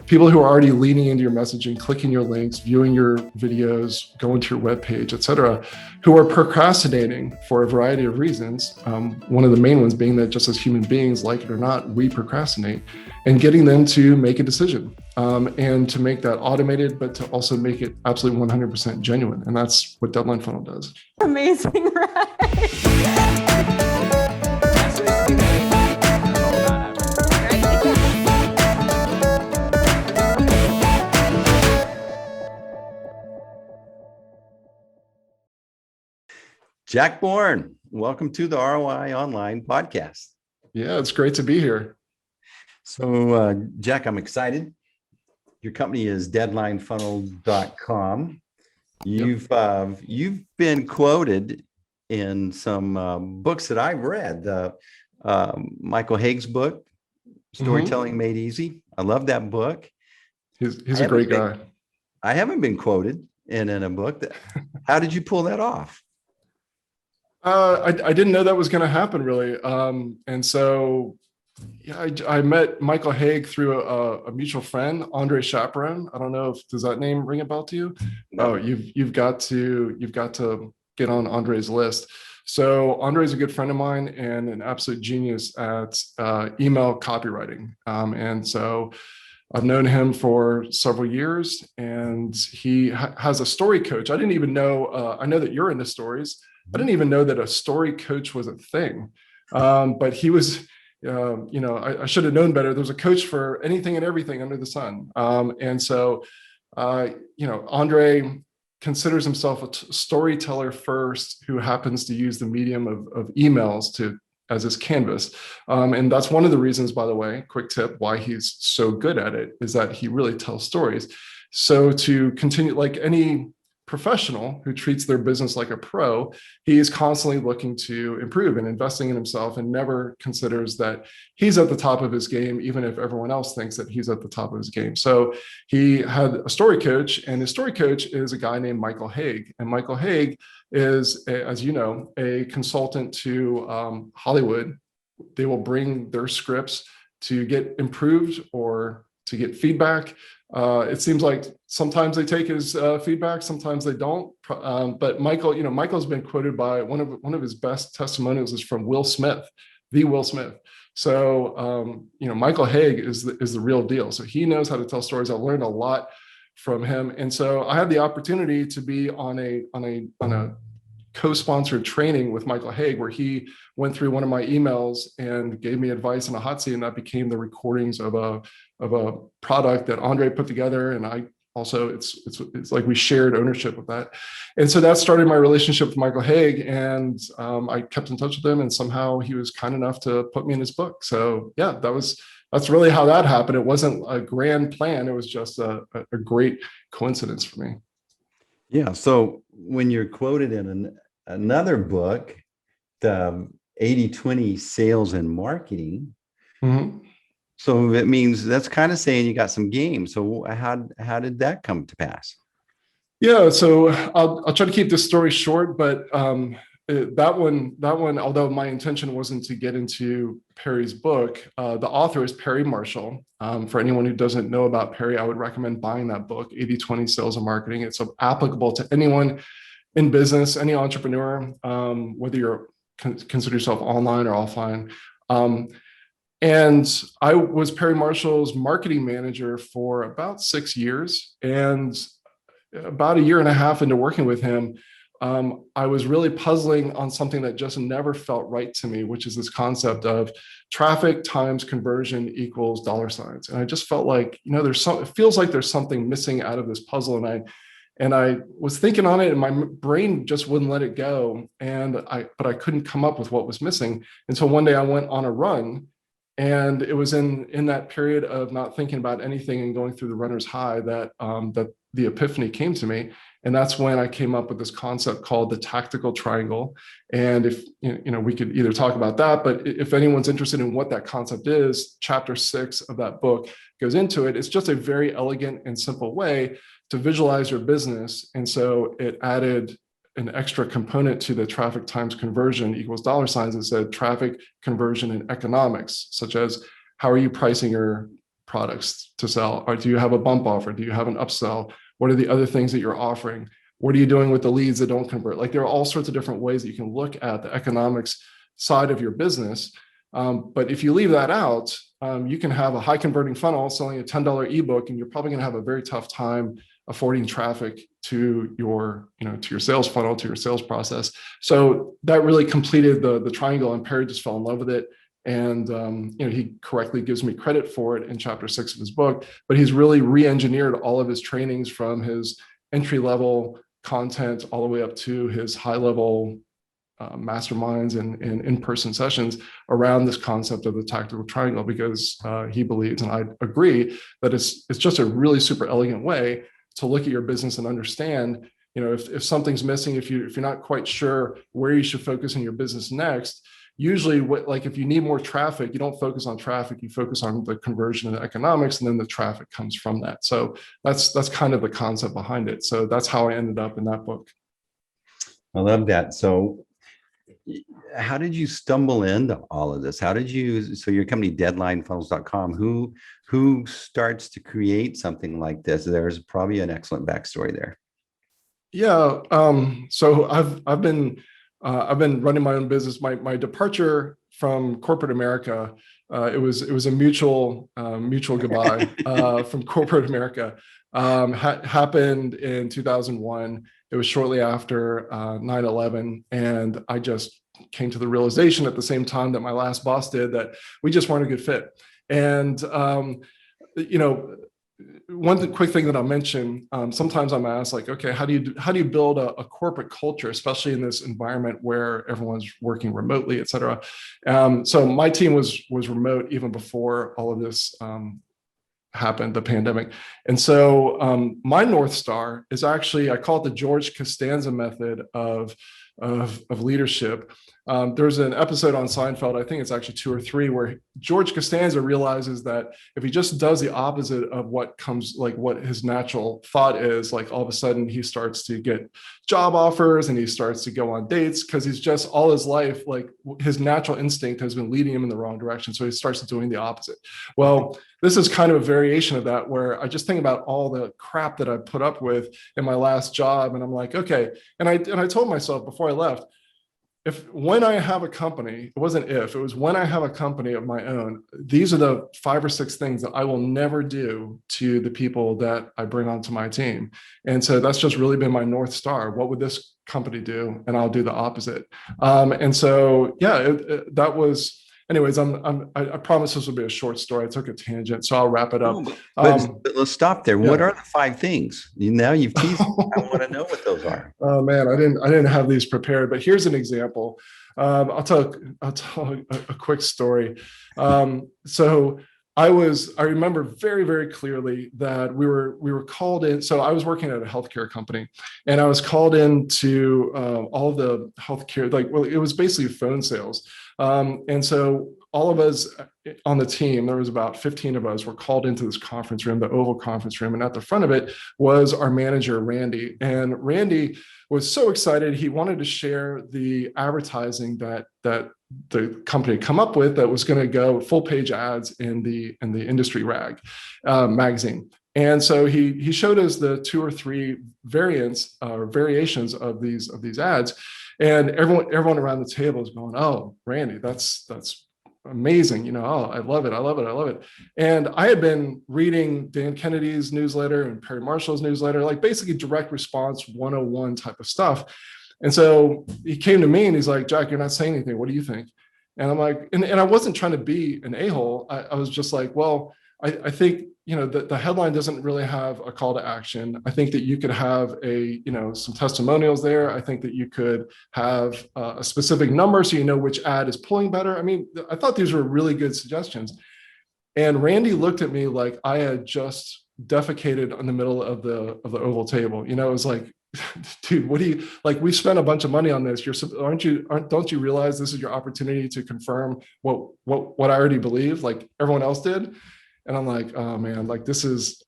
People who are already leaning into your messaging, clicking your links, viewing your videos, going to your webpage, etc., who are procrastinating for a variety of reasons. One of the main ones being that just as human beings, like it or not, we procrastinate, and getting them to make a decision and to make that automated, but to also make it absolutely 100% genuine. And that's what Deadline Funnel does. Amazing, right? Jack Bourne, welcome to the ROI Online Podcast. Yeah, it's great to be here. So, Jack, I'm excited. Your company is deadlinefunnel.com. You've been quoted in some books that I've read. Michael Hauge's book, Storytelling Made Easy. I love that book. He's a great guy. I haven't been quoted in a book. How did you pull that off? I didn't know that was going to happen, really. And so, yeah, I met Michael Hauge through a mutual friend, Andre Chaperone. I don't know does that name ring a bell to you? No. Oh, you've got to get on Andre's list. So Andre's a good friend of mine and an absolute genius at email copywriting. And so I've known him for several years, and he has a story coach. I didn't even know. I know that you're into stories. I didn't even know that a story coach was a thing, but he was, I should have known better. There's a coach for anything and everything under the sun. And so, Andre considers himself a storyteller first, who happens to use the medium of emails as his canvas. And that's one of the reasons, by the way, quick tip, why he's so good at it is that he really tells stories. So to continue, like any professional who treats their business like a pro, he is constantly looking to improve and investing in himself, and never considers that he's at the top of his game, even if everyone else thinks that he's at the top of his game. So he had a story coach, and his story coach is a guy named Michael Hauge. And Michael Hauge is, as you know, a consultant to Hollywood. They will bring their scripts to get improved or to get feedback. It seems like sometimes they take his feedback, sometimes they don't. But Michael's been quoted by one of his best testimonials is from Will Smith, the Will Smith. So Michael Hauge is the real deal. So he knows how to tell stories. I learned a lot from him, and so I had the opportunity to be on a co-sponsored training with Michael Hauge, where he went through one of my emails and gave me advice in a hot seat, and that became the recordings of a product that Andre put together. And I also, it's like we shared ownership of that. And so that started my relationship with Michael Hauge, and I kept in touch with him, and somehow he was kind enough to put me in his book. So yeah, that's really how that happened. It wasn't a grand plan. It was just a great coincidence for me. Yeah. So when you're quoted in another book, the 80-20 sales and marketing, so it means that's kind of saying you got some game. So how did that come to pass? Yeah. So I'll try to keep this story short, but that one, although my intention wasn't to get into Perry's book, the author is Perry Marshall. For anyone who doesn't know about Perry, I would recommend buying that book, 80-20 Sales and Marketing. It's applicable to anyone in business, any entrepreneur, whether you're consider yourself online or offline. And I was Perry Marshall's marketing manager for about 6 years. And about a year and a half into working with him, I was really puzzling on something that just never felt right to me, which is this concept of traffic times conversion equals dollar signs. And I just felt like, it feels like there's something missing out of this puzzle. And I was thinking on it, and my brain just wouldn't let it go. But I couldn't come up with what was missing. And so one day I went on a run, and it was in that period of not thinking about anything and going through the runner's high that the epiphany came to me. And that's when I came up with this concept called the tactical triangle. And if we could either talk about that, but if anyone's interested in what that concept is, chapter 6 of that book goes into it. It's just a very elegant and simple way to visualize your business. And so it added an extra component to the traffic times conversion equals dollar signs. It said traffic conversion and economics, such as how are you pricing your products to sell? Or do you have a bump offer? Do you have an upsell? What are the other things that you're offering? What are you doing with the leads that don't convert? Like there are all sorts of different ways that you can look at the economics side of your business. But if you leave that out, you can have a high converting funnel selling a $10 ebook, and you're probably going to have a very tough time affording traffic to your, to your sales funnel, to your sales process. So that really completed the triangle, and Perry just fell in love with it. And he correctly gives me credit for it in chapter 6 of his book, but he's really re-engineered all of his trainings from his entry-level content all the way up to his high-level masterminds and in-person sessions around this concept of the tactical triangle, because he believes, and I agree, that it's just a really super elegant way to look at your business and understand, if something's missing, if you're not quite sure where you should focus in your business next. Usually, if you need more traffic, you don't focus on traffic, you focus on the conversion and the economics, and then the traffic comes from that. So that's kind of the concept behind it. So that's how I ended up in that book. I love that. So how did you stumble into all of this? So your company deadlinefunnels.com, who starts to create something like this? There's probably an excellent backstory there. Yeah. So I've been running my own business. My departure from corporate America, it was a mutual goodbye from corporate America. Happened in 2001. It was shortly after 9/11, and I just came to the realization at the same time that my last boss did that we just weren't a good fit. And one quick thing that I'll mention, sometimes I'm asked, like, okay, how do you build a corporate culture, especially in this environment where everyone's working remotely, et cetera. So my team was remote even before all of this happened, the pandemic. And so my North Star is actually, I call it the George Costanza method of leadership. There's an episode on Seinfeld, I think it's actually 2 or 3, where George Costanza realizes that if he just does the opposite of what his natural thought is, like all of a sudden he starts to get job offers and he starts to go on dates, because he's just all his life, like his natural instinct has been leading him in the wrong direction. So he starts doing the opposite. Well, this is kind of a variation of that, where I just think about all the crap that I put up with in my last job. And I'm like, okay. And I told myself before I left, when I have a company, it wasn't if, it was when I have a company of my own, these are the 5 or 6 things that I will never do to the people that I bring onto my team. And so that's just really been my North Star. What would this company do? And I'll do the opposite. And so, yeah, that was, anyways, I promise this will be a short story. I took a tangent, so I'll wrap it up. But let's stop there. Yeah. What are the 5 things? Now you've teased. I want to know what those are. Oh man, I didn't have these prepared, but here's an example. I'll tell a quick story. So I remember very, very clearly that we were called in. So I was working at a healthcare company, and I was called into all the healthcare, it was basically phone sales. And so all of us on the team, there was about 15 of us, were called into this conference room, the Oval Conference Room. And at the front of it was our manager, Randy. And Randy was so excited. He wanted to share the advertising that the company had come up with that was going to go full page ads in the industry rag magazine. And so he showed us the 2 or 3 variants or variations of these ads. And everyone around the table is going, "Oh, Randy, that's amazing. Oh, I love it. And I had been reading Dan Kennedy's newsletter and Perry Marshall's newsletter, like basically direct response 101 type of stuff. And so he came to me and he's like, "Jack, you're not saying anything. What do you think?" And I'm like, and I wasn't trying to be an a-hole. I was just like, well, I think, the headline doesn't really have a call to action. I think that you could have some testimonials there. I think that you could have a specific number so you know which ad is pulling better. I mean, I thought these were really good suggestions. And Randy looked at me like I had just defecated in the middle of the oval table. It was like, dude, what do you, like, we spent a bunch of money on this. Don't you realize this is your opportunity to confirm what I already believe, like everyone else did? And I'm like, oh man, like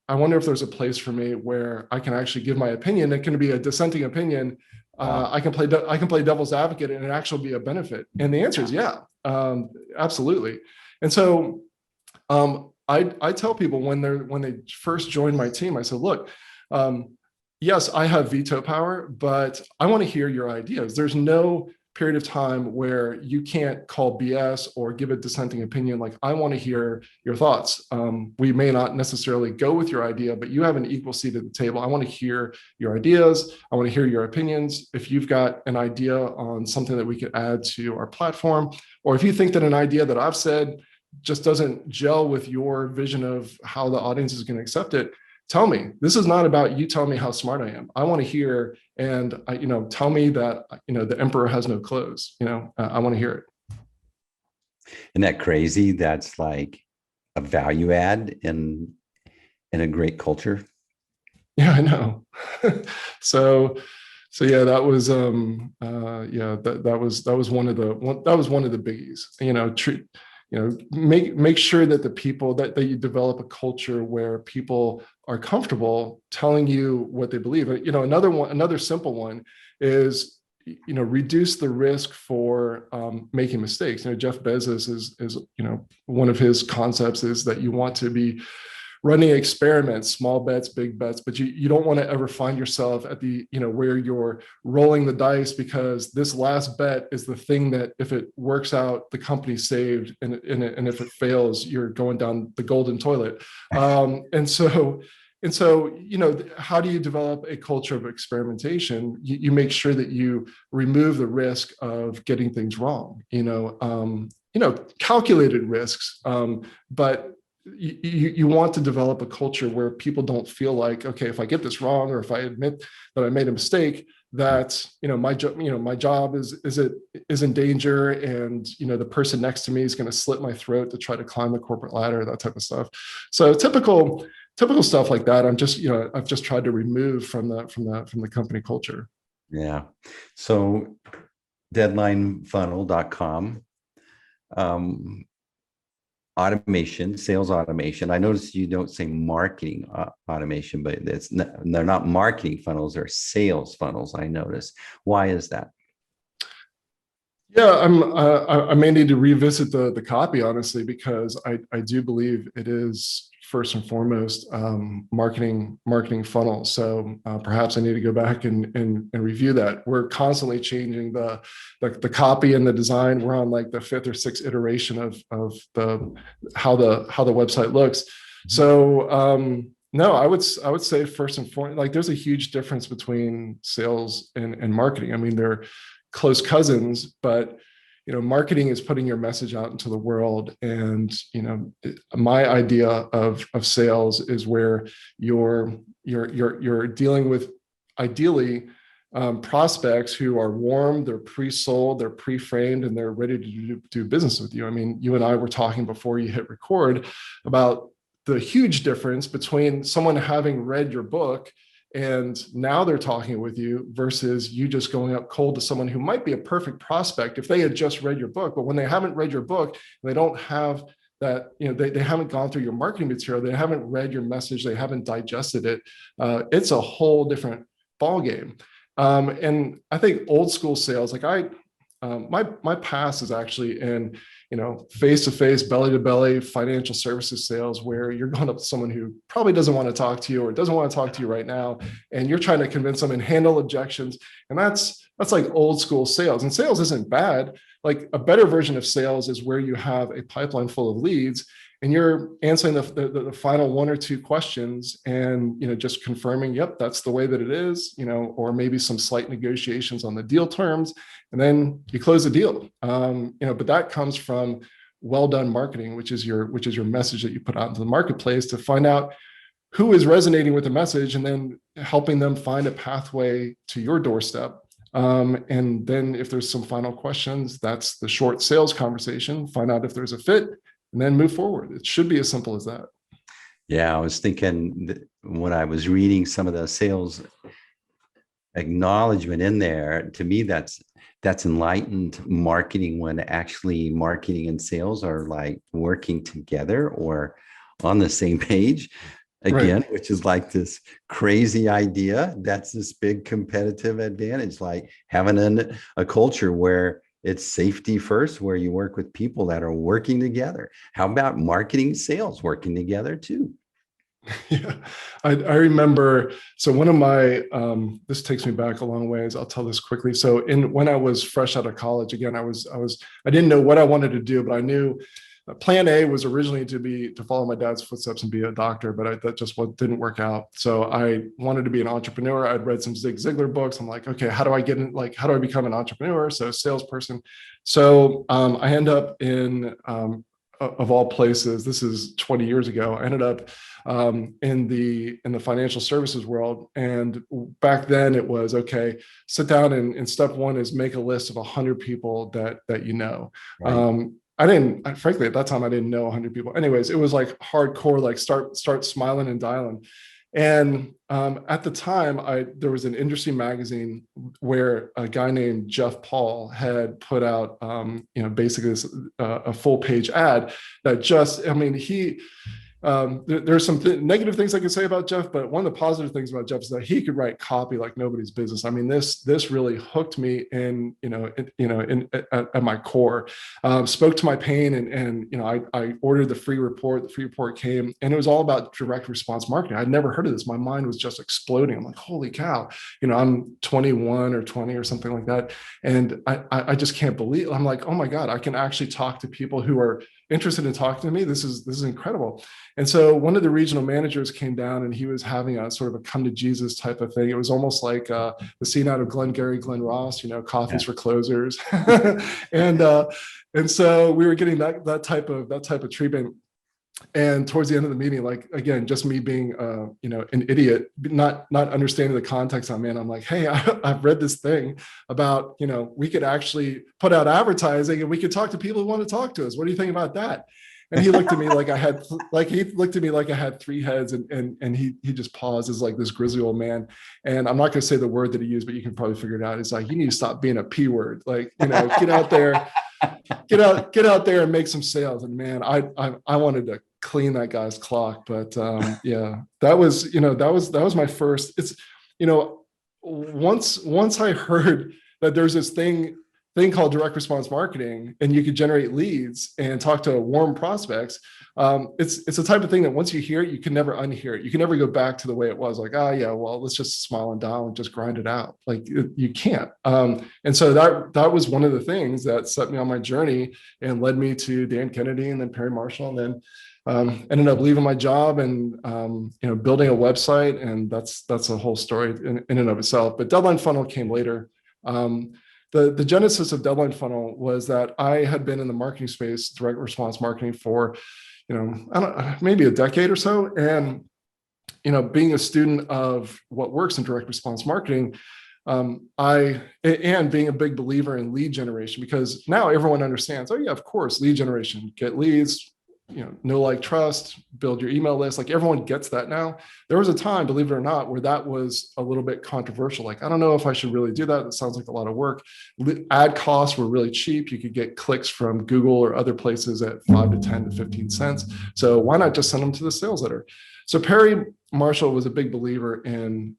I wonder if there's a place for me where I can actually give my opinion. It can be a dissenting opinion. I can play devil's advocate and it actually be a benefit. And the answer is yeah, absolutely. And so I tell people when they first join my team, I said, look, yes, I have veto power, but I want to hear your ideas. There's no period of time where you can't call BS or give a dissenting opinion. Like, I want to hear your thoughts. We may not necessarily go with your idea, but you have an equal seat at the table. I want to hear your ideas. I want to hear your opinions. If you've got an idea on something that we could add to our platform, or if you think that an idea that I've said just doesn't gel with your vision of how the audience is going to accept it, tell me. This is not about you telling me how smart I am. I want to hear, and tell me that the emperor has no clothes. I want to hear it. Isn't that crazy? That's like a value add in a great culture. Yeah, I know. So yeah, that was that was one of the biggies. Make sure that the people that you develop a culture where people are comfortable telling you what they believe. Another simple one is, reduce the risk for making mistakes. Jeff Bezos is one of his concepts is that you want to be running experiments, small bets, big bets, but you don't want to ever find yourself at the, where you're rolling the dice because this last bet is the thing that if it works out, the company's saved, and if it fails, you're going down the golden toilet. And so, how do you develop a culture of experimentation? You make sure that you remove the risk of getting things wrong, calculated risks, but you want to develop a culture where people don't feel like, okay, if I get this wrong, or if I admit that I made a mistake, that my job is in danger, and the person next to me is going to slit my throat to try to climb the corporate ladder, that type of stuff. So typical stuff like that. I've just tried to remove from the company culture. Yeah. So deadlinefunnel.com. Automation, sales automation. I noticed you don't say marketing automation, but they're not marketing funnels, they're sales funnels. I noticed. Why is that? Yeah, I may need to revisit the copy, honestly, because I do believe it is first and foremost marketing funnel. So perhaps I need to go back and review that. We're constantly changing the copy and the design. We're on like the 5th or 6th iteration of how the website looks. So no, I would say first and foremost, like, there's a huge difference between sales and marketing. I mean, they're close cousins, but marketing is putting your message out into the world. And my idea of sales is where you're dealing with, ideally, prospects who are warm, they're pre-sold, they're pre-framed, and they're ready to do business with you. I mean, you and I were talking before you hit record about the huge difference between someone having read your book and now they're talking with you versus you just going up cold to someone who might be a perfect prospect if they had just read your book. But when they haven't read your book, they don't have that, they haven't gone through your marketing material, they haven't read your message, they haven't digested it. It's a whole different ballgame. And I think old school sales, like my past is actually in, face-to-face, belly-to-belly financial services sales, where you're going up to someone who probably doesn't want to talk to you or doesn't want to talk to you right now, and you're trying to convince them and handle objections. And that's like old school sales. And sales isn't bad. Like, a better version of sales is where you have a pipeline full of leads and you're answering the final 1 or 2 questions and, just confirming, yep, that's the way that it is, or maybe some slight negotiations on the deal terms, and then you close the deal. But that comes from well done marketing, which is your message that you put out into the marketplace to find out who is resonating with the message, and then helping them find a pathway to your doorstep. And then if there's some final questions, that's the short sales conversation, find out if there's a fit, and then move forward. It should be as simple as that. Yeah, I was thinking that when I was reading some of the sales acknowledgement in there, to me, that's enlightened marketing, when actually marketing and sales are like working together or on the same page. Again, right. Which is like this crazy idea. That's this big competitive advantage, like having a culture where It's safety first, where you work with people that are working together. How about marketing and sales working together too? Yeah, I remember. So one of my this takes me back a long ways. I'll tell this quickly. So when I was fresh out of college, again, I didn't know what I wanted to do, but I knew plan A was originally to follow my dad's footsteps and be a doctor, but that just didn't work out. So I wanted to be an entrepreneur. I'd read some Zig Ziglar books. I'm like, okay, how do I become an entrepreneur? So salesperson. So I end up in of all places, this is 20 years ago, I ended up in the financial services world. And back then it was, okay, sit down and step one is make a list of 100 people that you know. Right. Frankly, at that time, I didn't know 100 people. Anyways, it was like hardcore, like start smiling and dialing. And at the time, there was an industry magazine where a guy named Jeff Paul had put out, basically a full page ad that there's some negative things I could say about Jeff, but one of the positive things about Jeff is that he could write copy like nobody's business. I mean, this really hooked me at my core. Spoke to my pain, and I ordered the free report. The free report came, and it was all about direct response marketing. I'd never heard of this. My mind was just exploding. I'm like, holy cow! I'm 21 or 20 or something like that, and I just can't believe. I'm like, oh my God, I can actually talk to people who are interested in talking to me. This is incredible. And so one of the regional managers came down, and he was having a sort of a come to Jesus type of thing. It was almost like the scene out of Glengarry Glen Ross, coffees for closers. and so we were getting that type of treatment. And towards the end of the meeting, like, again, just me being, an idiot, not understanding the context I'm in. I'm like, hey, I've read this thing about, we could actually put out advertising and we could talk to people who want to talk to us. What do you think about that? And he looked at me like I had three heads, and he just paused as like this grizzly old man. And I'm not going to say the word that he used, but you can probably figure it out. He's like, you need to stop being a P word. Like, get out there, get out there and make some sales. And man, I wanted to clean that guy's clock. But yeah, that was my first. It's once I heard that there's this thing called direct response marketing, and you could generate leads and talk to warm prospects. It's the type of thing that once you hear it, you can never unhear it. You can never go back to the way it was. Like, oh yeah, well, let's just smile and dial and just grind it out. Like you can't. And so that was one of the things that set me on my journey and led me to Dan Kennedy and then Perry Marshall, and then ended up leaving my job and building a website. And that's a whole story in and of itself. But Deadline Funnel came later. The genesis of Deadline Funnel was that I had been in the marketing space, direct response marketing, for maybe a decade or so. And being a student of what works in direct response marketing, and being a big believer in lead generation, because now everyone understands, oh yeah, of course, lead generation, get leads, know, like, trust, build your email list. Like, everyone gets that now. There was a time, believe it or not, where that was a little bit controversial. Like, I don't know if I should really do that. It sounds like a lot of work. Ad costs were really cheap. You could get clicks from Google or other places at 5 to 10 to 15 cents. So why not just send them to the sales letter? So Perry Marshall was a big believer in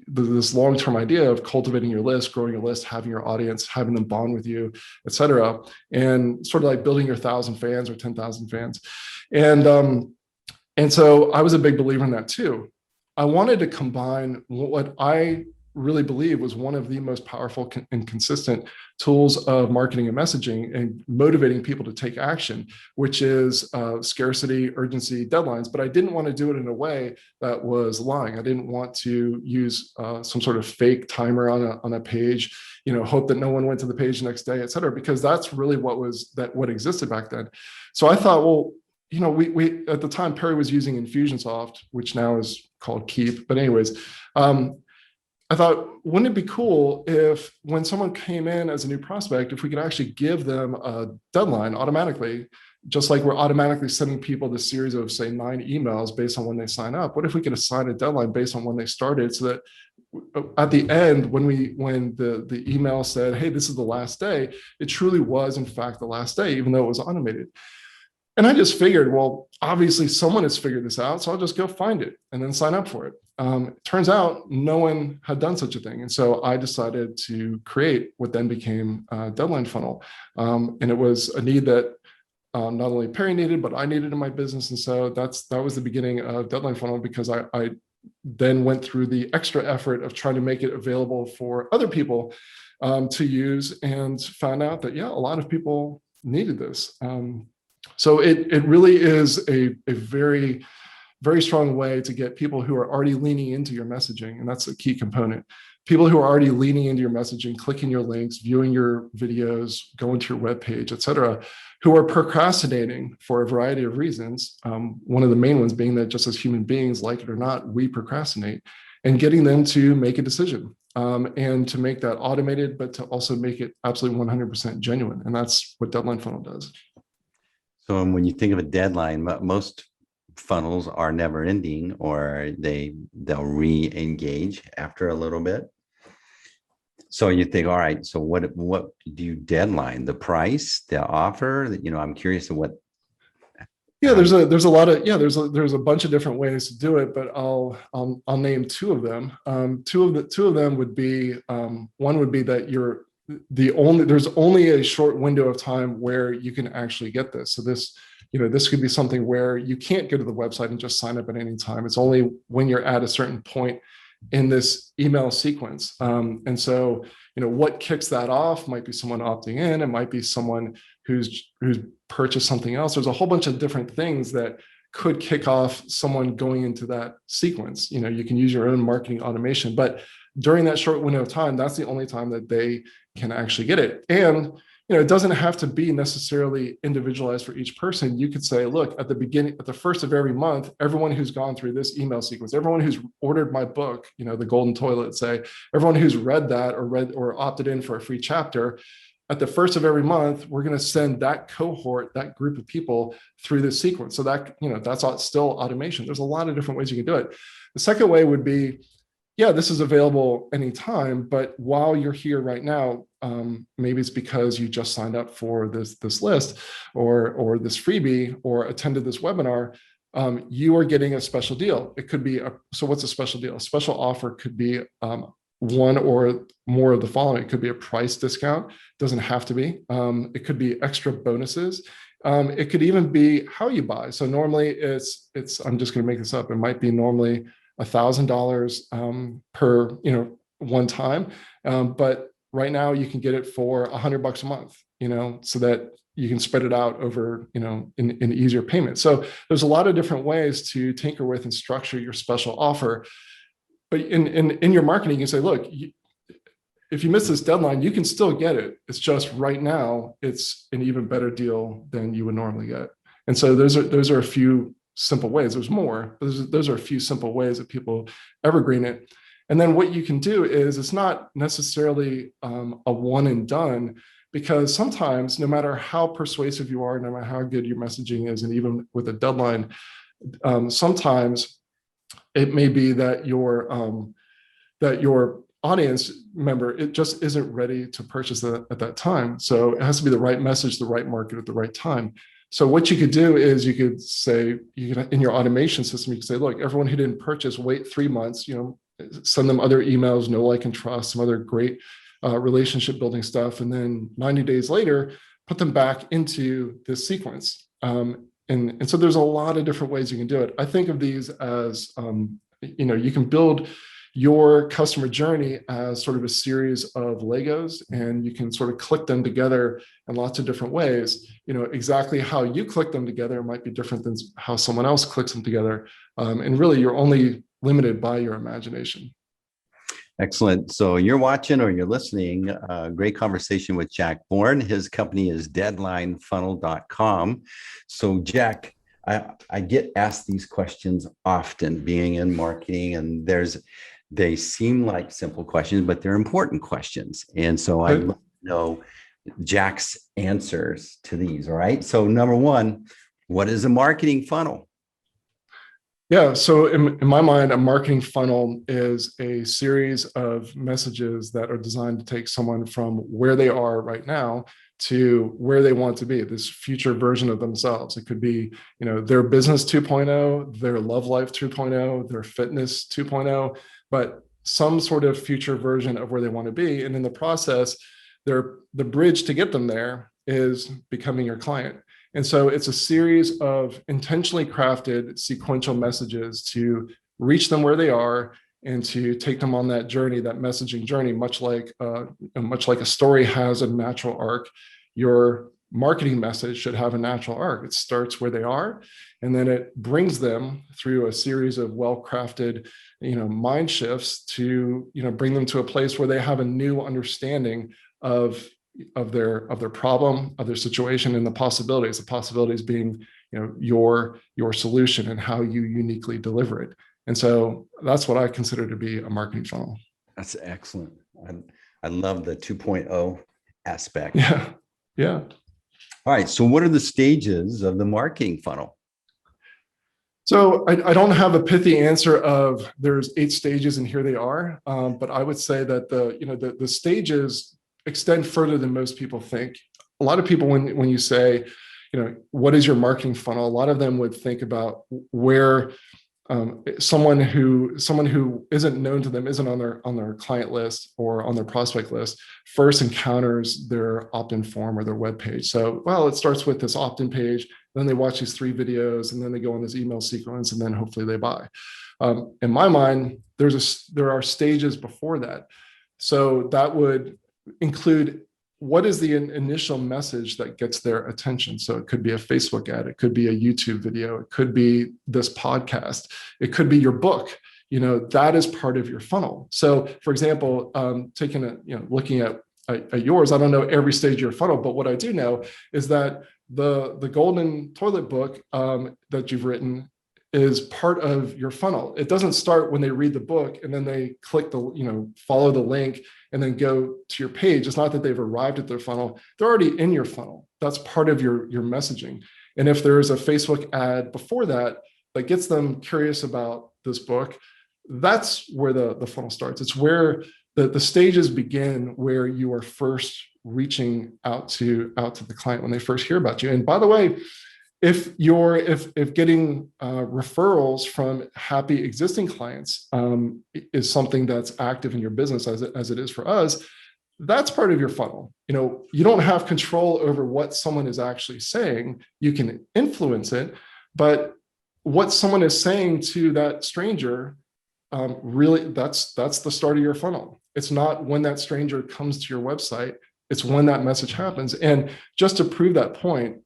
this long-term idea of cultivating your list, growing your list, having your audience, having them bond with you, et cetera, and sort of like building your 1,000 fans or 10,000 fans. And so I was a big believer in that too. I wanted to combine what I really believe was one of the most powerful and consistent tools of marketing and messaging and motivating people to take action, which is scarcity, urgency, deadlines. But I didn't want to do it in a way that was lying. I didn't want to use some sort of fake timer on a page, hope that no one went to the page the next day, et cetera, because that's really what existed back then. So I thought, well, we at the time, Perry was using Infusionsoft, which now is called Keep. But anyways, I thought, wouldn't it be cool if when someone came in as a new prospect, if we could actually give them a deadline automatically, just like we're automatically sending people this series of, say, 9 emails based on when they sign up? What if we could assign a deadline based on when they started, so that at the end, when the email said, hey, this is the last day, it truly was, in fact, the last day, even though it was automated. And I just figured, well, obviously someone has figured this out, so I'll just go find it and then sign up for it. it turns out no one had done such a thing. And so I decided to create what then became Deadline Funnel. And it was a need that not only Perry needed, but I needed in my business. And so that was the beginning of Deadline Funnel, because I then went through the extra effort of trying to make it available for other people to use, and found out that, yeah, a lot of people needed this. So it really is a very, very strong way to get people who are already leaning into your messaging. And that's a key component. People who are already leaning into your messaging, clicking your links, viewing your videos, going to your webpage, et cetera, who are procrastinating for a variety of reasons. One of the main ones being that just as human beings, like it or not, we procrastinate, and getting them to make a decision, and to make that automated, but to also make it absolutely 100% genuine. And that's what Deadline Funnel does. So when you think of a deadline, most funnels are never ending, or they'll re-engage after a little bit. So you think, all right, so what do you deadline? The price, the offer? I'm curious of what. Yeah, there's a lot of, there's a bunch of different ways to do it, but I'll name two of them. Two of them would be, one would be that there's only a short window of time where you can actually get this. So this could be something where you can't go to the website and just sign up at any time. It's only when you're at a certain point in this email sequence. And so, what kicks that off might be someone opting in. It might be someone who's purchased something else. There's a whole bunch of different things that could kick off someone going into that sequence. You can use your own marketing automation, but during that short window of time, that's the only time that they can actually get it. And it doesn't have to be necessarily individualized for each person. You could say, look, at the first of every month, everyone who's gone through this email sequence, everyone who's ordered my book, The Golden Toilet, say, everyone who's read that or opted in for a free chapter, at the first of every month, we're going to send that cohort, that group of people, through this sequence. So that, that's still automation. There's a lot of different ways you can do it. The second way would be, yeah, this is available anytime, but while you're here right now, maybe it's because you just signed up for this list or this freebie or attended this webinar, you are getting a special deal. It could be, so what's a special deal? A special offer could be one or more of the following. It could be a price discount. It doesn't have to be. It could be extra bonuses. It could even be how you buy. So normally it's I'm just going to make this up. It might be normally $1,000 per one time, but right now you can get it for $100 a month, so that you can spread it out over in easier payments. So there's a lot of different ways to tinker with and structure your special offer. But in your marketing, you say, look, if you miss this deadline, you can still get it. It's just right now it's an even better deal than you would normally get. And so those are a few simple ways. There's more, but those are a few simple ways that people evergreen it. And then what you can do is, it's not necessarily a one and done, because sometimes, no matter how persuasive you are, no matter how good your messaging is, and even with a deadline, sometimes it may be that your audience member, it just isn't ready to purchase that at that time. So it has to be the right message, the right market at the right time. So what you could do is you could say, in your automation system, you could say, look, everyone who didn't purchase, wait 3 months, send them other emails, know, like, and trust, some other great relationship building stuff. And then 90 days later, put them back into this sequence. And so there's a lot of different ways you can do it. I think of these as, you can build your customer journey as sort of a series of Legos, and you can sort of click them together in lots of different ways. Exactly how you click them together might be different than how someone else clicks them together. And really, you're only limited by your imagination. Excellent. So you're watching or you're listening, great conversation with Jack Bourne. His company is deadlinefunnel.com. So Jack, I get asked these questions often, being in marketing, and they seem like simple questions, but they're important questions. And so I'd love to know Jack's answers to these. All right. So number one, what is a marketing funnel? Yeah. So in my mind, a marketing funnel is a series of messages that are designed to take someone from where they are right now to where they want to be, this future version of themselves. It could be, their business 2.0, their love life 2.0, their fitness 2.0, but some sort of future version of where they want to be. And in the process, the bridge to get them there is becoming your client. And so it's a series of intentionally crafted sequential messages to reach them where they are and to take them on that journey, that messaging journey, much like a story has a natural arc. Your marketing message should have a natural arc. It starts where they are, and then it brings them through a series of well-crafted, mind shifts to, bring them to a place where they have a new understanding of their problem, of their situation, and the possibilities being, your solution and how you uniquely deliver it. And so that's what I consider to be a marketing funnel. That's excellent. I love the 2.0 aspect. Yeah. Yeah. All right. So what are the stages of the marketing funnel? So I don't have a pithy answer of there's 8 stages and here they are. But I would say that the stages extend further than most people think. A lot of people, when you say, what is your marketing funnel? A lot of them would think about where someone who isn't known to them, isn't on their client list or on their prospect list, first encounters their opt-in form or their web page. So, it starts with this opt-in page, then they watch these 3 videos, and then they go on this email sequence, and then hopefully they buy. In my mind, there are stages before that. So that would include, what is the initial message that gets their attention? So it could be a Facebook ad, it could be a YouTube video, it could be this podcast, it could be your book. That is part of your funnel. So, for example, looking at yours, I don't know every stage of your funnel, but what I do know is that the golden toilet book that you've written is part of your funnel. It doesn't start when they read the book and then they click follow the link and then go to your page. It's not that they've arrived at their funnel. They're already in your funnel. That's part of your messaging. And if there is a Facebook ad before that gets them curious about this book, that's where the funnel starts. It's where the stages begin, where you are first reaching out to the client when they first hear about you. And by the way, if getting referrals from happy existing clients is something that's active in your business as it is for us, that's part of your funnel. You don't have control over what someone is actually saying. You can influence it, but what someone is saying to that stranger, really, that's the start of your funnel. It's not when that stranger comes to your website, it's when that message happens. And just to prove that point,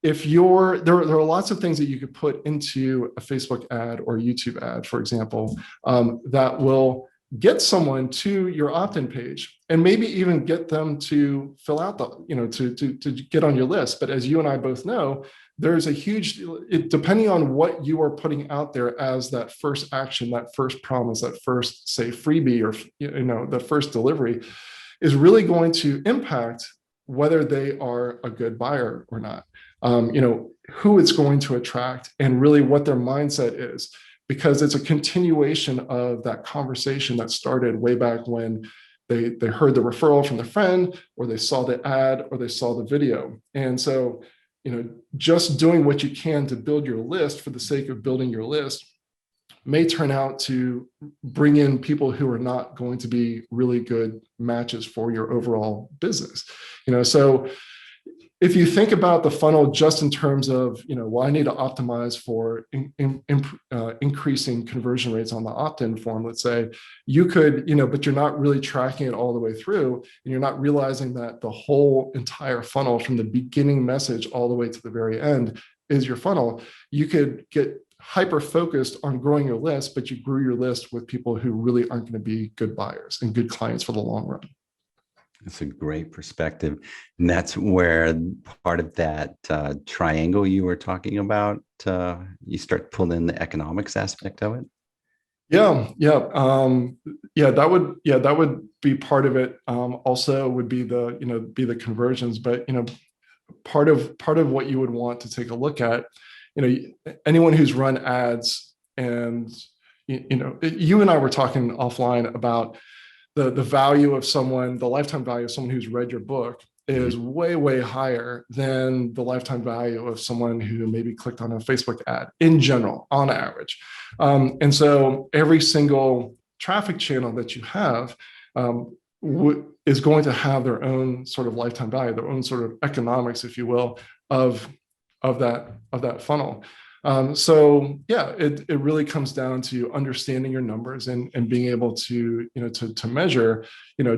there are lots of things that you could put into a Facebook ad or a YouTube ad, for example, that will get someone to your opt-in page and maybe even get them to fill out to get on your list. But as you and I both know, there's a huge, depending on what you are putting out there as that first action, that first promise, that first, say, freebie, or the first delivery, is really going to impact whether they are a good buyer or not. Who it's going to attract and really what their mindset is, because it's a continuation of that conversation that started way back when they heard the referral from their friend, or they saw the ad, or they saw the video. And so, just doing what you can to build your list for the sake of building your list may turn out to bring in people who are not going to be really good matches for your overall business. So if you think about the funnel just in terms of, I need to optimize for increasing conversion rates on the opt-in form, let's say, you could, but you're not really tracking it all the way through, and you're not realizing that the whole entire funnel from the beginning message all the way to the very end is your funnel. You could get hyper-focused on growing your list, but you grew your list with people who really aren't going to be good buyers and good clients for the long run. That's a great perspective. And that's where part of that triangle you were talking about, you start pulling in the economics aspect of it. Yeah. That would be part of it. Also would be the conversions, but part of what you would want to take a look at, anyone who's run ads, and you and I were talking offline about the value of someone, the lifetime value of someone who's read your book. is way, way higher than the lifetime value of someone who maybe clicked on a Facebook ad in general, on average. And so every single traffic channel that you have is going to have their own sort of lifetime value, their own sort of economics, if you will, of that funnel. So yeah, it really comes down to understanding your numbers and being able to, to measure,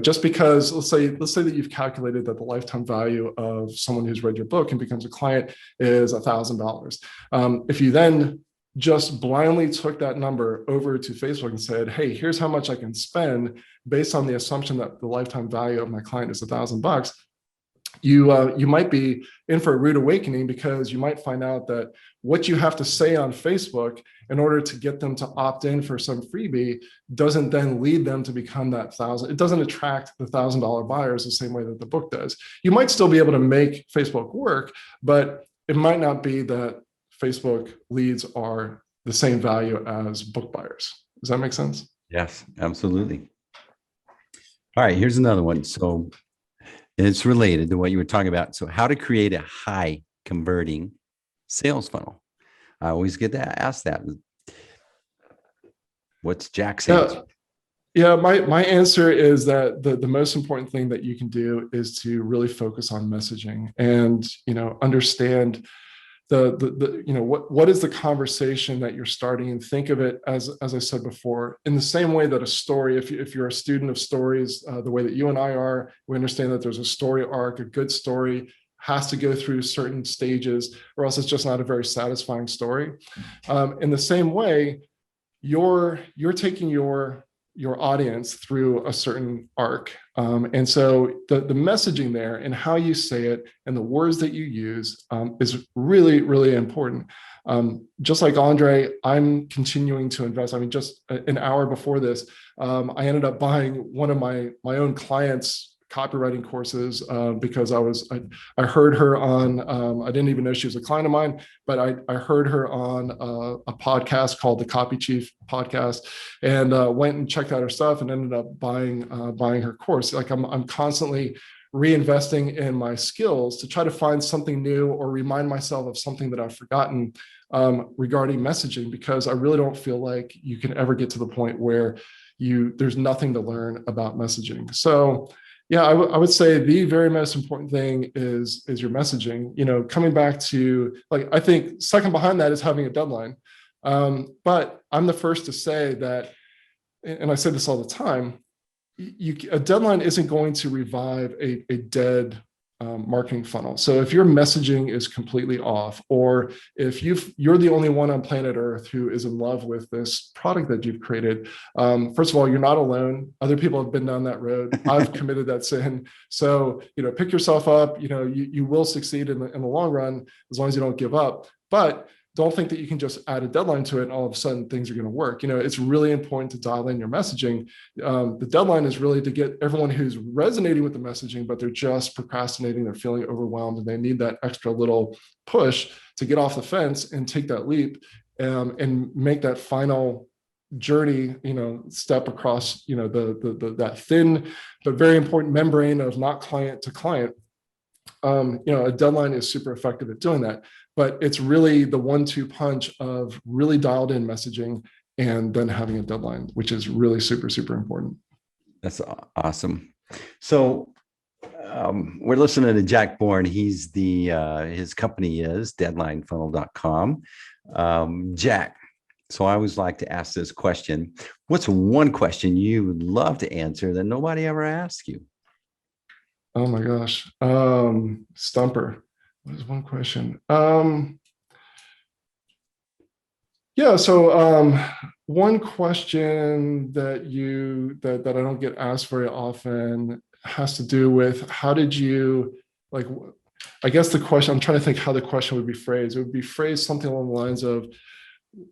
just because let's say that you've calculated that the lifetime value of someone who's read your book and becomes a client is $1,000. If you then just blindly took that number over to Facebook and said, hey, here's how much I can spend based on the assumption that the lifetime value of my client is $1,000, you might be in for a rude awakening, because you might find out that what you have to say on Facebook in order to get them to opt in for some freebie doesn't then lead them to become that $1,000. It doesn't attract the $1,000 buyers the same way that the book does. You might still be able to make Facebook work, but it might not be that Facebook leads are the same value as book buyers. Does that make sense? Yes, absolutely. All right, here's another one. So it's related to what you were talking about. So how to create a high converting sales funnel. I always get to ask that. What's Jack's answer? Yeah, my answer is that the most important thing that you can do is to really focus on messaging and, understand what is the conversation that you're starting, and think of it as I said before, in the same way that a story, if you're a student of stories, the way that you and I are, we understand that there's a story arc. A good story has to go through certain stages, or else it's just not a very satisfying story. In the same way, you're taking your audience through a certain arc. And so the messaging there and how you say it and the words that you use is really, really important. Just like Andre, I'm continuing to invest. I mean, just an hour before this, I ended up buying one of my own clients' copywriting courses because I heard her on, I didn't even know she was a client of mine, but I heard her on a podcast called the Copy Chief podcast, and went and checked out her stuff and ended up buying her course. Like I'm constantly reinvesting in my skills to try to find something new or remind myself of something that I've forgotten regarding messaging, because I really don't feel like you can ever get to the point where there's nothing to learn about messaging. So yeah, I would say the very most important thing is your messaging. Coming back to, like, I think second behind that is having a deadline. But I'm the first to say that, and I say this all the time, a deadline isn't going to revive a dead marketing funnel. So if your messaging is completely off, or if you're the only one on planet Earth who is in love with this product that you've created, first of all, you're not alone. Other people have been down that road. I've committed that sin. So, pick yourself up. You will succeed in the long run as long as you don't give up. But don't think that you can just add a deadline to it and all of a sudden things are going to work. It's really important to dial in your messaging. The deadline is really to get everyone who's resonating with the messaging, but they're just procrastinating, they're feeling overwhelmed, and they need that extra little push to get off the fence and take that leap and make that final journey, step across, that thin but very important membrane of not client to client. A deadline is super effective at doing that, but it's really the 1-2 punch of really dialed in messaging and then having a deadline, which is really super, super important. That's awesome. So we're listening to Jack Bourne. He's his company is deadlinefunnel.com. Jack, so I always like to ask this question. What's one question you would love to answer that nobody ever asks you? Oh my gosh. Stumper. What is one question? Yeah. So one question that I don't get asked very often has to do with how did you, like, I guess the question, I'm trying to think how the question would be phrased. It would be phrased something along the lines of,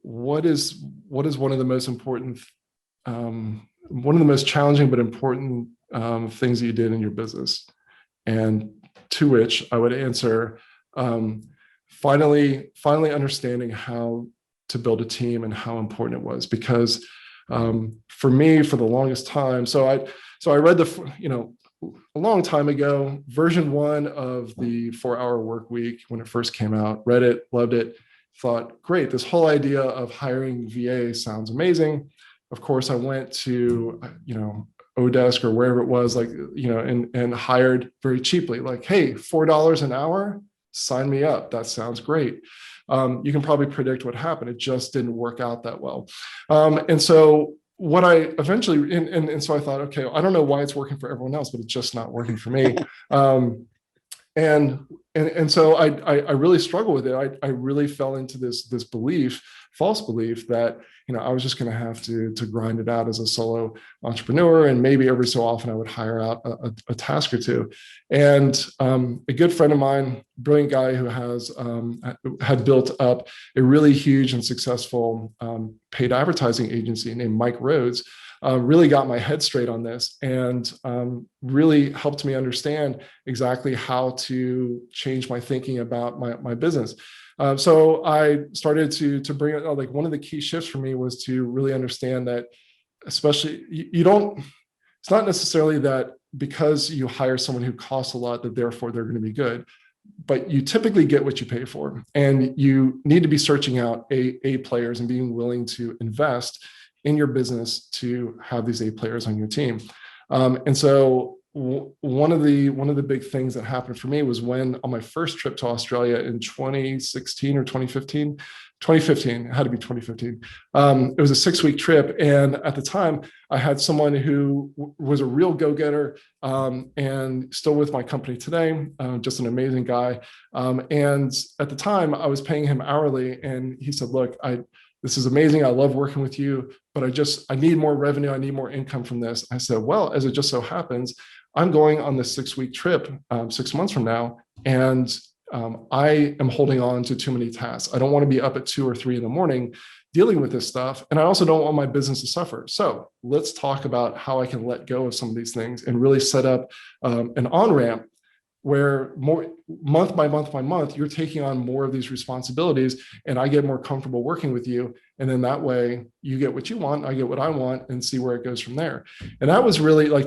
what is one of the most important, one of the most challenging but important things that you did in your business? And to which I would answer, finally understanding how to build a team and how important it was. Because for me, for the longest time, so I read a long time ago, version 1 of the 4-hour work week when it first came out, read it, loved it, thought, great, this whole idea of hiring VA sounds amazing. Of course, I went to, Odesk or wherever it was, and hired very cheaply, like, hey, $4 an hour, sign me up. That sounds great. You can probably predict what happened. It just didn't work out that well. And so what I eventually, and so I thought, okay, I don't know why it's working for everyone else, but it's just not working for me. And so I really struggle with it. I really fell into this false belief that, I was just going to have to grind it out as a solo entrepreneur. And maybe every so often I would hire out a task or two. And a good friend of mine, brilliant guy who had built up a really huge and successful paid advertising agency named Mike Rhodes, really got my head straight on this and really helped me understand exactly how to change my thinking about my business. So I started to bring it, like, one of the key shifts for me was to really understand that, especially it's not necessarily that because you hire someone who costs a lot that therefore they're going to be good, but you typically get what you pay for, and you need to be searching out A players and being willing to invest in your business to have these A players on your team. And so one of the big things that happened for me was when on my first trip to Australia in 2016 or 2015, it had to be 2015. It was a 6-week trip. And at the time I had someone who was a real go-getter and still with my company today, just an amazing guy. And at the time I was paying him hourly, and he said, look, this is amazing. I love working with you, but I need more revenue. I need more income from this. I said, well, as it just so happens, I'm going on this 6-week trip 6 months from now, and I am holding on to too many tasks. I don't want to be up at 2 or 3 in the morning dealing with this stuff, and I also don't want my business to suffer. So let's talk about how I can let go of some of these things and really set up an on-ramp where more month by month, you're taking on more of these responsibilities, and I get more comfortable working with you. And then that way you get what you want, I get what I want, and see where it goes from there. And that was really like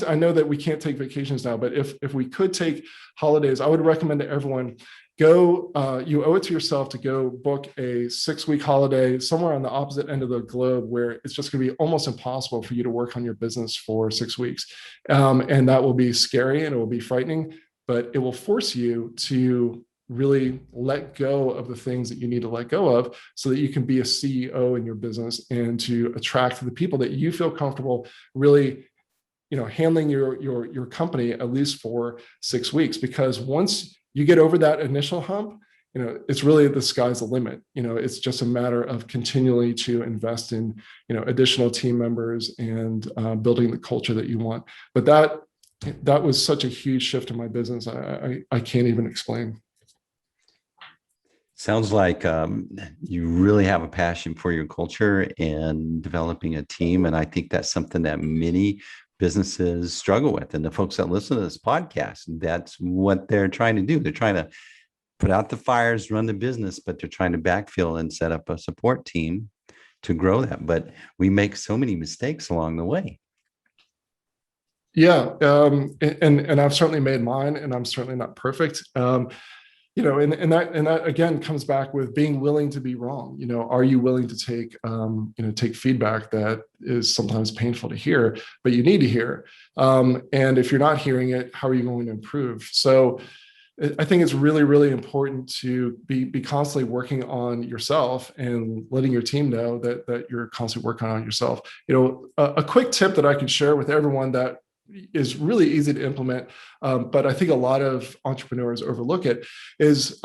I know that we can't take vacations now, but if we could take holidays, I would recommend to everyone, you owe it to yourself to go book a 6-week holiday somewhere on the opposite end of the globe where it's just going to be almost impossible for you to work on your business for 6 weeks. And that will be scary and it will be frightening, but it will force you to really let go of the things that you need to let go of so that you can be a CEO in your business and to attract the people that you feel comfortable really handling your company at least for 6 weeks. Because once you get over that initial hump, it's really the sky's the limit. It's just a matter of continually to invest in, additional team members and building the culture that you want. But that was such a huge shift in my business. I can't even explain. Sounds like you really have a passion for your culture and developing a team. And I think that's something that many businesses struggle with. And the folks that listen to this podcast, that's what they're trying to do. They're trying to put out the fires, run the business, but they're trying to backfill and set up a support team to grow that. But we make so many mistakes along the way. Yeah. And I've certainly made mine, and I'm certainly not perfect. And that again comes back with being willing to be wrong. Are you willing to take feedback that is sometimes painful to hear, but you need to hear? And if you're not hearing it, how are you going to improve? So I think it's really, really important to be constantly working on yourself and letting your team know that you're constantly working on yourself. A quick tip that I could share with everyone that is really easy to implement, but I think a lot of entrepreneurs overlook it, is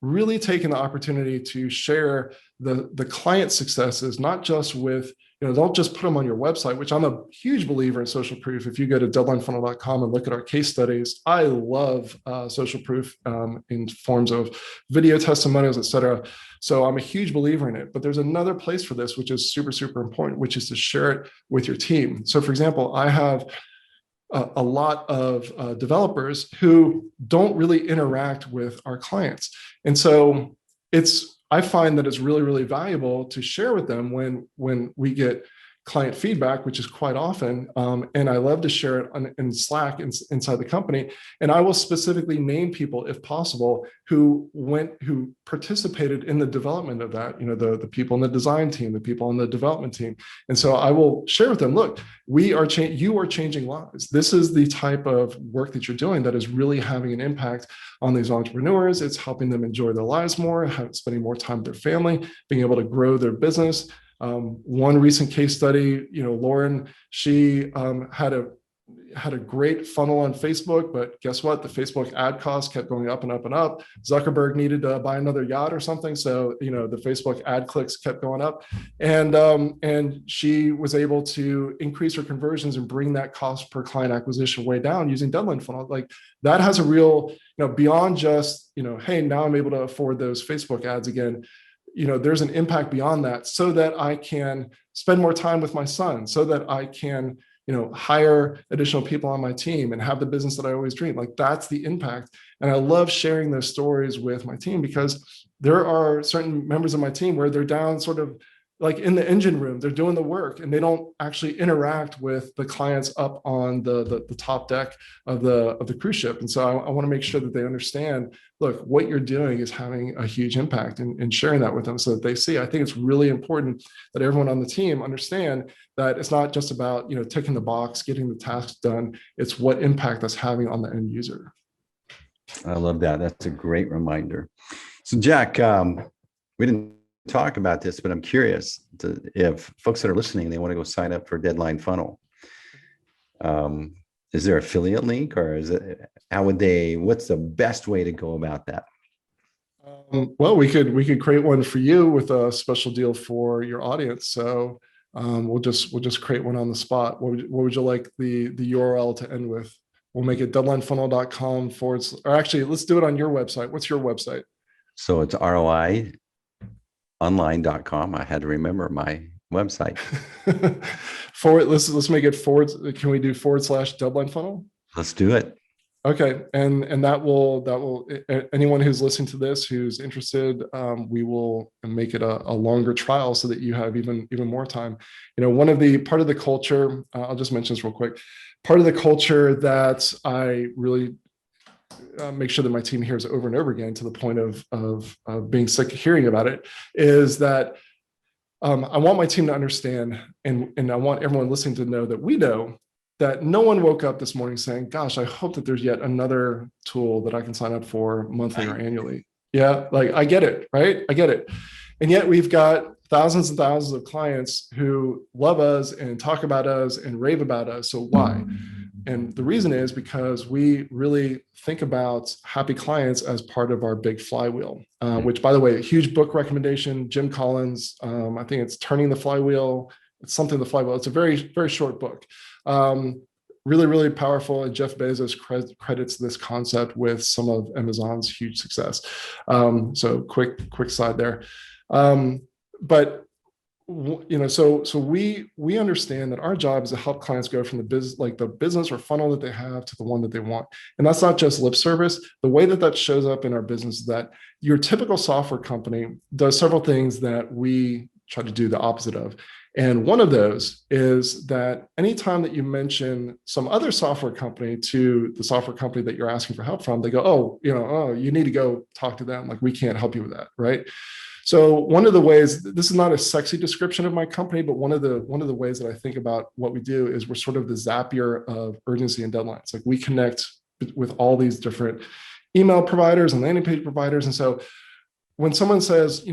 really taking the opportunity to share the client successes, not just with, don't just put them on your website, which I'm a huge believer in social proof. If you go to deadlinefunnel.com and look at our case studies, I love social proof in forms of video testimonials, et cetera. So I'm a huge believer in it. But there's another place for this, which is super, super important, which is to share it with your team. So for example, I have a lot of developers who don't really interact with our clients. And so I find that it's really, really valuable to share with them when we get client feedback, which is quite often. And I love to share it in Slack inside the company. And I will specifically name people, if possible, who participated in the development of that, the people in the design team, the people on the development team. And so I will share with them, look, you are changing lives. This is the type of work that you're doing that is really having an impact on these entrepreneurs. It's helping them enjoy their lives more, spending more time with their family, being able to grow their business. One recent case study, Lauren, she had a great funnel on Facebook, but guess what? The Facebook ad cost kept going up and up and up. Zuckerberg needed to buy another yacht or something. So, the Facebook ad clicks kept going up, and she was able to increase her conversions and bring that cost per client acquisition way down using deadline funnel. Like that has a real, beyond just, hey, now I'm able to afford those Facebook ads again. There's an impact beyond that, so that I can spend more time with my son, so that I can, hire additional people on my team and have the business that I always dreamed. Like that's the impact. And I love sharing those stories with my team, because there are certain members of my team where they're down sort of like in the engine room, they're doing the work and they don't actually interact with the clients up on the top deck of the cruise ship. And so I want to make sure that they understand, look, what you're doing is having a huge impact, and sharing that with them so that they see. I think it's really important that everyone on the team understand that it's not just about, ticking the box, getting the tasks done. It's what impact that's having on the end user. I love that. That's a great reminder. So Jack, we didn't talk about this, but I'm curious if folks that are listening, they want to go sign up for Deadline Funnel. Is there an affiliate link, or what's the best way to go about that? Well, we could create one for you with a special deal for your audience. So we'll just create one on the spot. What would you like the URL to end with? We'll make it deadlinefunnel.com or actually, let's do it on your website. What's your website? So it's ROI online.com. I had to remember my website. Let's make it forward. Can we do / deadline funnel? Let's do it. Okay. And that will anyone who's listening to this, who's interested, we will make it a longer trial so that you have even more time. Part of the culture, I'll just mention this real quick. Part of the culture that I really make sure that my team hears over and over again, to the point of being sick of hearing about it, is that I want my team to understand, and I want everyone listening to know that we know that no one woke up this morning saying, gosh, I hope that there's yet another tool that I can sign up for monthly or annually. Yeah, like I get it, right? I get it. And yet we've got thousands and thousands of clients who love us and talk about us and rave about us. So why? And the reason is because we really think about happy clients as part of our big flywheel, which, by the way, a huge book recommendation, Jim Collins. I think it's Turning the Flywheel. It's something the flywheel. It's a very, very short book. Really, really powerful. And Jeff Bezos credits this concept with some of Amazon's huge success. So quick side there. But so we understand that our job is to help clients go from the business or funnel that they have to the one that they want. And that's not just lip service. The way that shows up in our business is that your typical software company does several things that we try to do the opposite of. And one of those is that anytime that you mention some other software company to the software company that you're asking for help from, they go, you need to go talk to them. Like, we can't help you with that, right? So one of the ways, this is not a sexy description of my company, but one of the ways that I think about what we do is we're sort of the Zapier of urgency and deadlines. Like, we connect with all these different email providers and landing page providers. And so when someone says,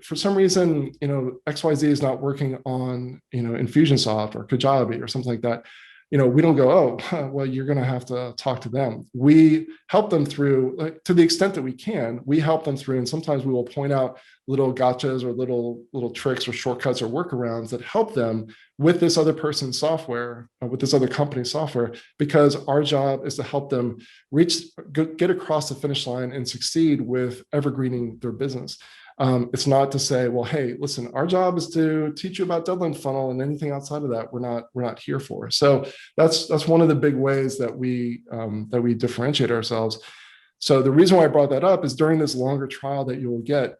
for some reason, XYZ is not working on, Infusionsoft or Kajabi or something like that, we don't go, well, you're going to have to talk to them. We help them through, to the extent that we can, we help them through. And sometimes we will point out little gotchas or little tricks or shortcuts or workarounds that help them with this other person's software, with this other company's software, because our job is to help them get across the finish line and succeed with evergreening their business. It's not to say, well, hey, listen, our job is to teach you about Deadline Funnel, and anything outside of that, we're not here for. So that's one of the big ways that we differentiate ourselves. So the reason why I brought that up is during this longer trial that you will get,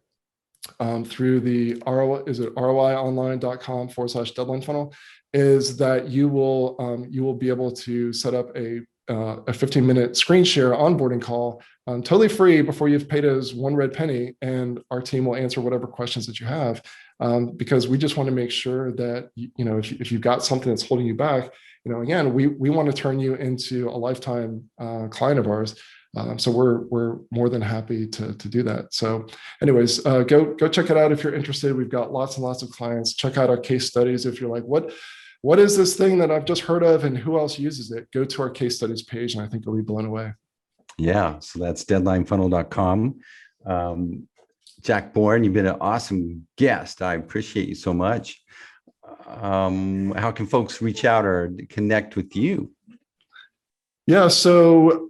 through the ROIonline.com/deadline funnel, is that you will be able to set up a 15-minute screen share onboarding call, totally free, before you've paid us one red penny, and our team will answer whatever questions that you have, because we just want to make sure that if you've got something that's holding you back, again, we want to turn you into a lifetime client of ours. So we're more than happy to do that. So anyways, go check it out if you're interested. We've got lots and lots of clients. Check out our case studies. If you're like, what is this thing that I've just heard of and who else uses it? Go to our case studies page, and I think you'll be blown away. Yeah. So that's deadlinefunnel.com. Jack Bourne, you've been an awesome guest. I appreciate you so much. How can folks reach out or connect with you? Yeah, so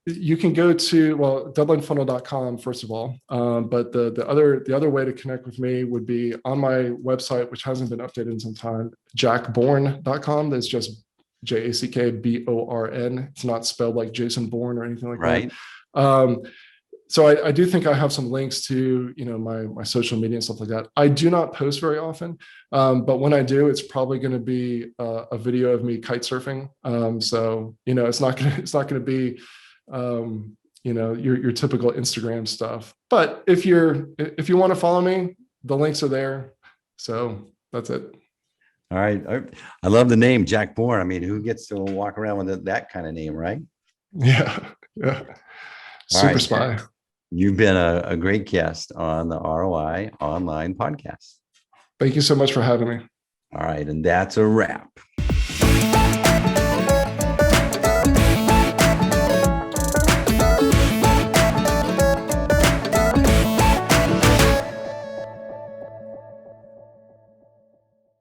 you can go to, deadlinefunnel.com, first of all. But the other way to connect with me would be on my website, which hasn't been updated in some time, jackborn.com. That's just JACKBORN. It's not spelled like Jason Bourne or anything like that. Right. So I do think I have some links to my social media and stuff like that. I do not post very often, but when I do, it's probably going to be a video of me kite surfing. So it's not going to be your typical Instagram stuff. But if you want to follow me, the links are there. So that's it. All right, I love the name Jack Bourne. I mean, who gets to walk around with that kind of name, right? Yeah. Super spy. You've been a great guest on the ROI Online Podcast. Thank you so much for having me. All right. And that's a wrap.